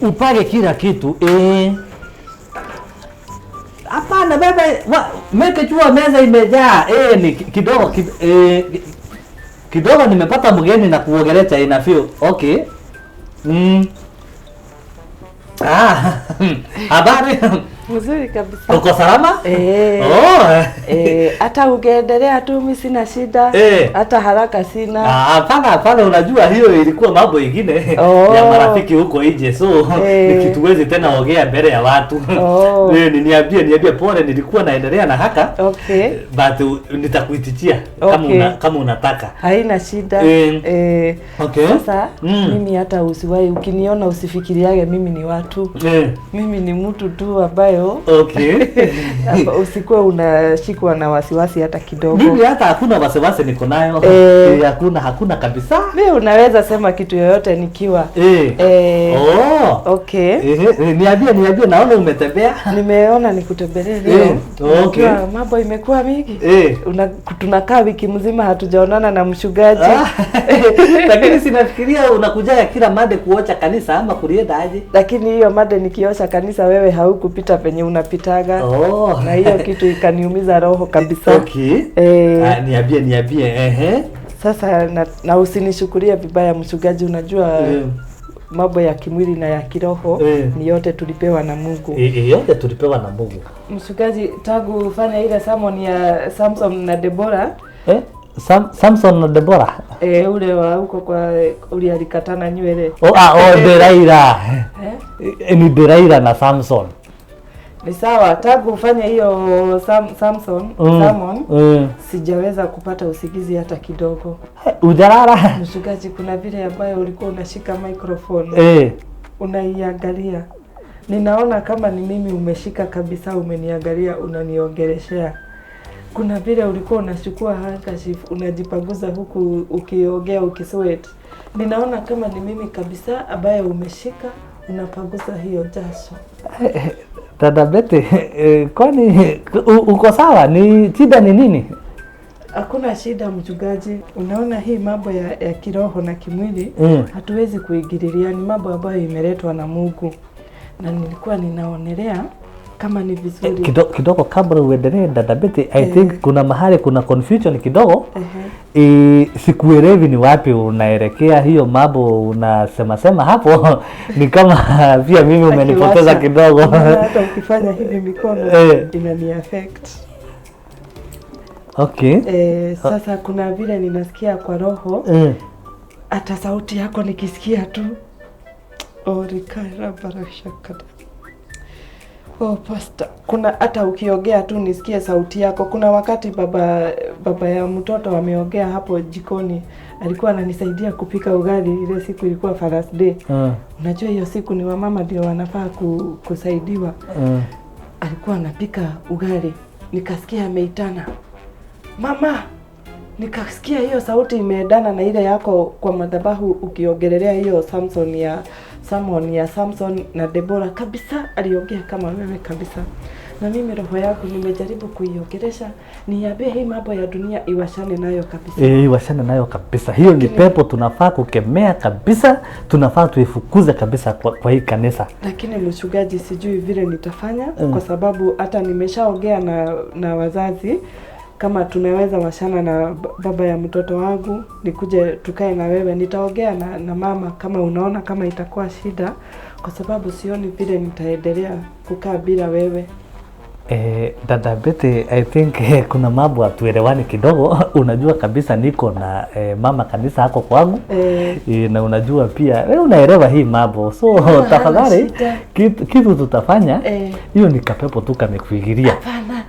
Upage kila kitu. Hapana baba, make sure meza imejaa. Ni kidogo kidogo nimepata mgeni na kuogelea ina feel. Okay. Habari. Mzuri kabisa. Uko salama? Hata ungeendelea tu mimi sina shida. Hata haraka sina. Hapana, unajua hiyo ilikuwa mambo ingine ya marafiki huko nje. So nikituwezi tena ongea mbele ya watu. Niambie pole, nilikuwa naendelea na haka. Okay. But nitakuitikia kama unataka. Haina shida. Okay. Sasa mimi hata usiwahi ukiniona usifikiriage mimi ni watu. Mimi ni mtu tu ambaye usikuwa unashikwa na wasiwasi hata kidogo. Mimi hata hakuna wasiwasi niko nayo. Hakuna kabisa. Mimi unaweza sema kitu yoyote nikiwa. Okay. Niambie naona umetembea. Nimeona nikutembelee leo. Okay. Mambo imekuwa mingi. Tunakaa wiki mzima hatujaonana na mchungaji. Lakini sinafikiria unakuja kila made kuocha kanisa ama kulienda aje? Lakini hiyo made nikiosha kanisa wewe haukupita penye unapitaga. Na hiyo kitu ikaniumiza roho kabisa. Okay. Niambie. Sasa na usinishukurie vibaya mchungaji, unajua mambo ya kimwili na ya kiroho ni yote tulipewa na Mungu. Yote tulipewa na Mungu. Mchungaji, tangu ufanya ile sermon ya Samson na Deborah. Samson na Deborah. Ule wa huko kwa ule alikatana nywele. Delaila. Ni Delaila na Samson. Ni sawa, tangu ufanye hiyo Samson sermon sijaweza kupata usingizi hata kidogo. Ujalala. Mchungaji, kuna vile ambayo ulikuwa unashika microphone. Unaiangalia. Ninaona kama ni mimi umeshika kabisa, umeniangalia unaniongeleshea. Kuna vile ulikuwa unachukua handkerchief unajipanguza huku ukiongea ukisweat. Ninaona kama ni mimi kabisa ambaye umeshika unapanguza hiyo jasho. Dada Betty, kwani uko sawa? Ni shida ni nini? Hakuna shida mchungaji. Unaona hii mambo ya kiroho na kimwili hatuwezi kuingililia, ni mambo ambayo imeletwa na Mungu. Na nilikuwa ninaonelea kama ni vizuri kidogo kabla uendelee Dada Betty, I think kuna mahali kuna confusion kidogo. Sikuelewi ni wapi unaelekea hiyo mambo unasema hapo. Ni kama pia mimi umenipoteza kidogo. Hata ukifanya hivi mikono inani affect. Okay. Sasa kuna vile ninasikia kwa roho. Hata sauti yako nikisikia tu. Rikara barashakada. Pastor, kuna hata ukiongea tu nisikie sauti yako. Kuna wakati baba ya mtoto ameongea hapo jikoni, alikuwa ananisaidia kupika ugali. Ile siku ilikuwa Father's Day. Unajua hiyo siku ni wamama ndio wanafaa kusaidiwa. Alikuwa anapika ugali, nikasikia ameitana mama, nikasikia hiyo sauti imeendana na ile yako kwa madhabahu ukiongelelea hiyo Samson ya Samson na Deborah kabisa. Aliongea kama wewe kabisa. Na mimi roho yako nimejaribu kuiongelesha, niambie hii mambo ya dunia iwashane nayo kabisa. Iwashane nayo kabisa. Hiyo ni pepo tunafaa kukemea kabisa. Tunafaa tuifukuze kabisa kwa hii kanisa. Lakini mchungaji, sijui vile nitafanya kwa sababu hata nimeshaongea na wazazi kama tunaweza washana na baba ya mtoto wangu, nikuje tukae na wewe. Nitaongea na mama kama unaona kama itakuwa shida, kwa sababu sioni vile nitaendelea kukaa bila wewe. Dada Betty, I think kuna mambo hatuelewani kidogo. Unajua kabisa niko na mama kanisa hako kwangu. Na unajua pia wewe unaelewa hii mambo. So tafadhali kitu tutafanya hiyo ni kapepo tu kamekufikiria. Hapana,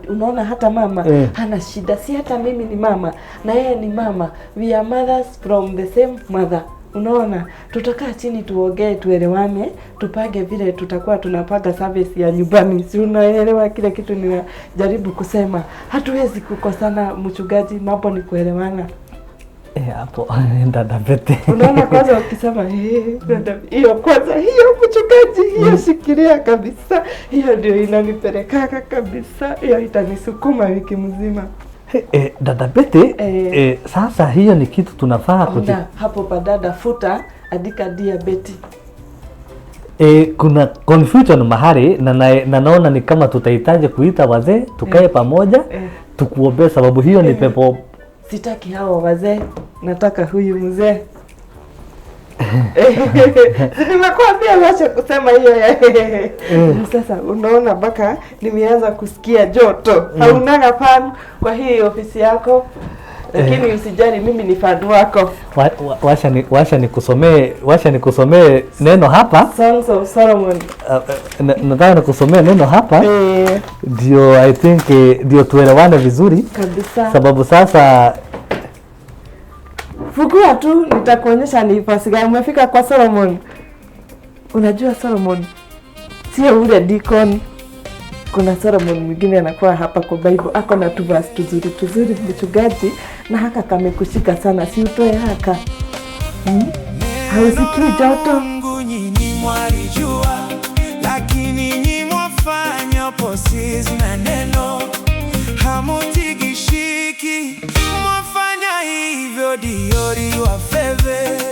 unaona hata mama hana shida. Si hata mimi ni mama na yeye ni mama. We are mothers from the same mother. Unaona, tutakaa chini tuongee, tuelewane, tupange vile tutakuwa tunapanga service ya nyumbani. Si unaelewa kile kitu ninajaribu kusema? Hatuwezi kukosana mchungaji, mambo ni kuelewana. Hapo Dada Betty. Unaona kwanza ukisema hiyo kwanza hiyo mchungaji, hiyo shikilia kabisa. Hiyo ndio inanipeleka kabisa. Hiyo itanisukuma wiki mzima. Dada Betty, sasa hiyo ni kitu tunafaa hapo badada futa andika Dear Betty. Kuna confusion mahali na naona ni kama tutahitaji kuita wazee tukae pamoja tukuombee, sababu hiyo ni pepo. Sitaki hao wazee, nataka huyu mzee. Nimekuambia wacha kusema hiyo. Sasa unaona mpaka nimeanza kusikia joto. Haunaga fan kwa hii ofisi yako, lakini usijali, mimi ni fan wako. Washa nikusomee neno hapa. Songs of Solomon. Nataka nikusomee neno hapa. Ndio I think ndio tuelewane vizuri kabisa. Sababu sasa fukua tu nitakuonyesha ni fasi gani umefika kwa Solomon. Unajua Solomon sio ule Deacon. Kuna Solomon mwingine anakuwa hapa kwa Bible, ako na tu verse tuzuri mchungaji, na haka kamekushika sana, si utoe haka. Hausikii joto? Nyinyi mwalijua, lakini nyinyi mwafanya posizi na neno hamutigishiki. Mwafanya hivyo diori wa feve.